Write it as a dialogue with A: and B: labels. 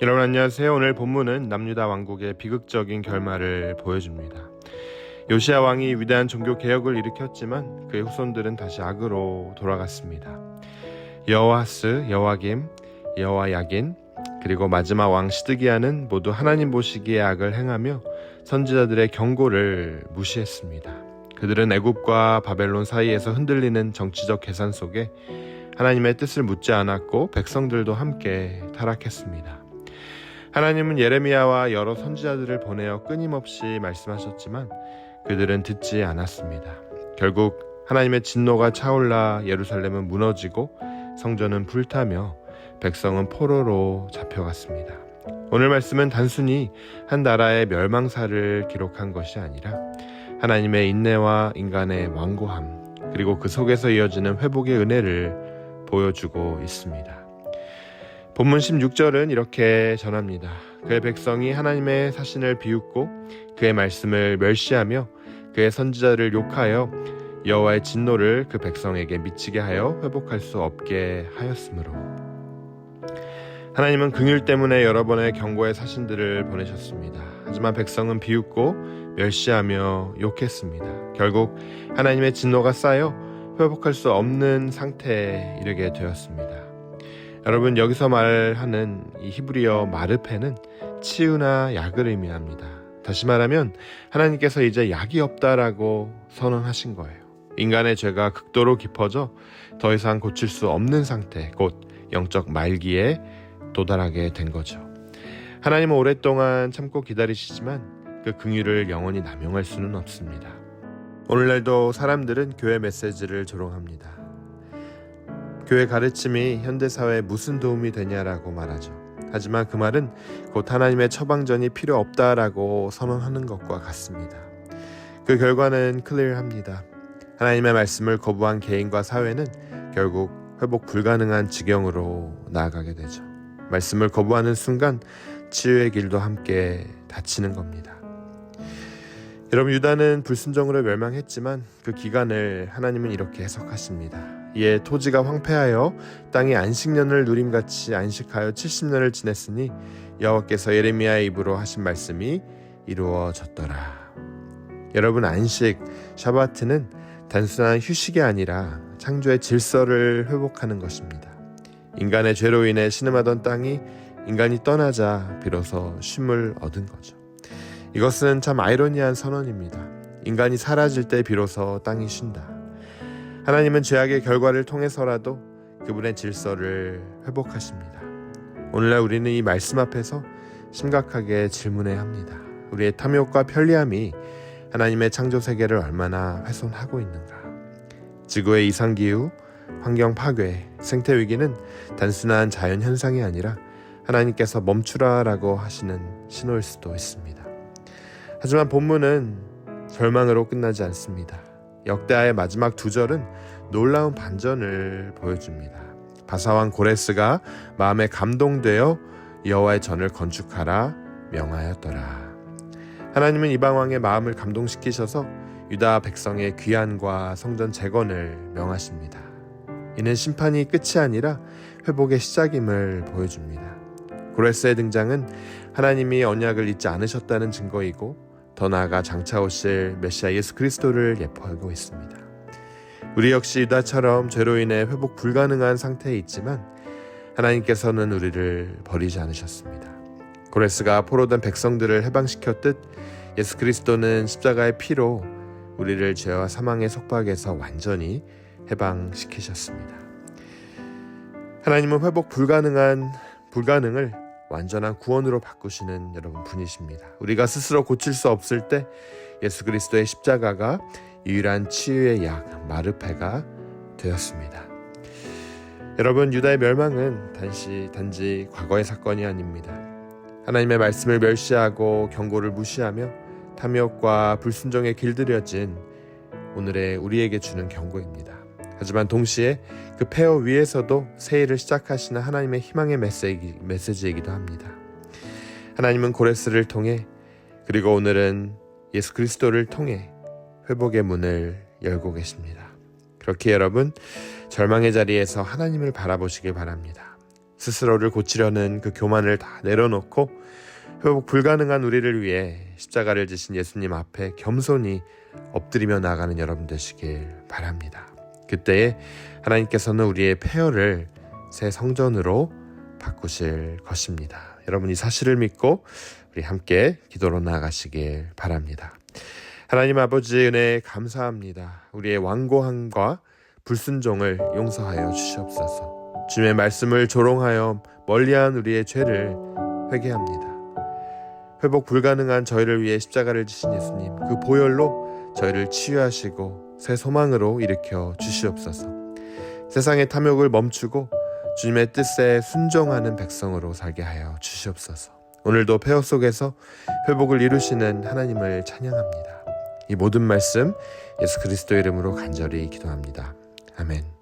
A: 여러분 안녕하세요. 오늘 본문은 남유다 왕국의 비극적인 결말을 보여줍니다. 요시야 왕이 위대한 종교 개혁을 일으켰지만 그의 후손들은 다시 악으로 돌아갔습니다. 여호아스, 여호와김, 여호야긴 그리고 마지막 왕 시드기야는 모두 하나님 보시기에 악을 행하며 선지자들의 경고를 무시했습니다. 그들은 애굽과 바벨론 사이에서 흔들리는 정치적 계산 속에 하나님의 뜻을 묻지 않았고 백성들도 함께 타락했습니다. 하나님은 예레미야와 여러 선지자들을 보내어 끊임없이 말씀하셨지만 그들은 듣지 않았습니다. 결국 하나님의 진노가 차올라 예루살렘은 무너지고 성전은 불타며 백성은 포로로 잡혀갔습니다. 오늘 말씀은 단순히 한 나라의 멸망사를 기록한 것이 아니라 하나님의 인내와 인간의 완고함 그리고 그 속에서 이어지는 회복의 은혜를 보여주고 있습니다. 본문 16절은 이렇게 전합니다. 그의 백성이 하나님의 사신을 비웃고 그의 말씀을 멸시하며 그의 선지자를 욕하여 여호와의 진노를 그 백성에게 미치게 하여 회복할 수 없게 하였으므로. 하나님은 긍휼 때문에 여러 번의 경고의 사신들을 보내셨습니다. 하지만 백성은 비웃고 멸시하며 욕했습니다. 결국 하나님의 진노가 쌓여 회복할 수 없는 상태에 이르게 되었습니다. 여러분, 여기서 말하는 이 히브리어 마르페는 치유나 약을 의미합니다. 다시 말하면 하나님께서 이제 약이 없다라고 선언하신 거예요. 인간의 죄가 극도로 깊어져 더 이상 고칠 수 없는 상태, 곧 영적 말기에 도달하게 된 거죠. 하나님은 오랫동안 참고 기다리시지만 그 긍휼을 영원히 남용할 수는 없습니다. 오늘날도 사람들은 교회 메시지를 조롱합니다. 교회 가르침이 현대사회에 무슨 도움이 되냐라고 말하죠. 하지만 그 말은 곧 하나님의 처방전이 필요 없다라고 선언하는 것과 같습니다. 그 결과는 클리어합니다. 하나님의 말씀을 거부한 개인과 사회는 결국 회복 불가능한 지경으로 나아가게 되죠. 말씀을 거부하는 순간 치유의 길도 함께 닫히는 겁니다. 여러분, 유다는 불순종으로 멸망했지만 그 기간을 하나님은 이렇게 해석하십니다. 이에 토지가 황폐하여 땅이 안식년을 누림같이 안식하여 70년을 지냈으니 여호와께서 예레미야의 입으로 하신 말씀이 이루어졌더라. 여러분, 안식, 샤바트는 단순한 휴식이 아니라 창조의 질서를 회복하는 것입니다. 인간의 죄로 인해 신음하던 땅이 인간이 떠나자 비로소 쉼을 얻은 거죠. 이것은 참 아이러니한 선언입니다. 인간이 사라질 때 비로소 땅이 쉰다. 하나님은 죄악의 결과를 통해서라도 그분의 질서를 회복하십니다. 오늘날 우리는 이 말씀 앞에서 심각하게 질문해야 합니다. 우리의 탐욕과 편리함이 하나님의 창조 세계를 얼마나 훼손하고 있는가? 지구의 이상기후, 환경 파괴, 생태 위기는 단순한 자연 현상이 아니라 하나님께서 멈추라라고 하시는 신호일 수도 있습니다. 하지만 본문은 절망으로 끝나지 않습니다. 역대하의 마지막 두 절은 놀라운 반전을 보여줍니다. 바사왕 고레스가 마음에 감동되어 여호와의 전을 건축하라 명하였더라. 하나님은 이방왕의 마음을 감동시키셔서 유다 백성의 귀환과 성전 재건을 명하십니다. 이는 심판이 끝이 아니라 회복의 시작임을 보여줍니다. 고레스의 등장은 하나님이 언약을 잊지 않으셨다는 증거이고 더 나아가 장차 오실 메시아 예수 그리스도를 예포하고 있습니다. 우리 역시 유다처럼 죄로 인해 회복 불가능한 상태에 있지만 하나님께서는 우리를 버리지 않으셨습니다. 고레스가 포로된 백성들을 해방시켰듯 예수 그리스도는 십자가의 피로 우리를 죄와 사망의 속박에서 완전히 해방시키셨습니다. 하나님은 회복 불가능을 완전한 구원으로 바꾸시는 여러분 분이십니다. 우리가 스스로 고칠 수 없을 때 예수 그리스도의 십자가가 유일한 치유의 약 마르페가 되었습니다. 여러분, 유다의 멸망은 단지 과거의 사건이 아닙니다. 하나님의 말씀을 멸시하고 경고를 무시하며 탐욕과 불순종에 길들여진 오늘의 우리에게 주는 경고입니다. 하지만 동시에 그 폐허 위에서도 새 일을 시작하시는 하나님의 희망의 메시지이기도 합니다. 하나님은 고레스를 통해 그리고 오늘은 예수 그리스도를 통해 회복의 문을 열고 계십니다. 그렇게 여러분, 절망의 자리에서 하나님을 바라보시길 바랍니다. 스스로를 고치려는 그 교만을 다 내려놓고 회복 불가능한 우리를 위해 십자가를 지신 예수님 앞에 겸손히 엎드리며 나아가는 여러분 되시길 바랍니다. 그때에 하나님께서는 우리의 폐허를 새 성전으로 바꾸실 것입니다. 여러분 이 사실을 믿고 우리 함께 기도로 나아가시길 바랍니다. 하나님 아버지 은혜 감사합니다. 우리의 완고함과 불순종을 용서하여 주시옵소서. 주님의 말씀을 조롱하여 멀리한 우리의 죄를 회개합니다. 회복 불가능한 저희를 위해 십자가를 지신 예수님, 그 보혈로 저희를 치유하시고 새 소망으로 일으켜 주시옵소서. 세상의 탐욕을 멈추고 주님의 뜻에 순종하는 백성으로 살게 하여 주시옵소서. 오늘도 폐허 속에서 회복을 이루시는 하나님을 찬양합니다. 이 모든 말씀 예수 그리스도의 이름으로 간절히 기도합니다. 아멘.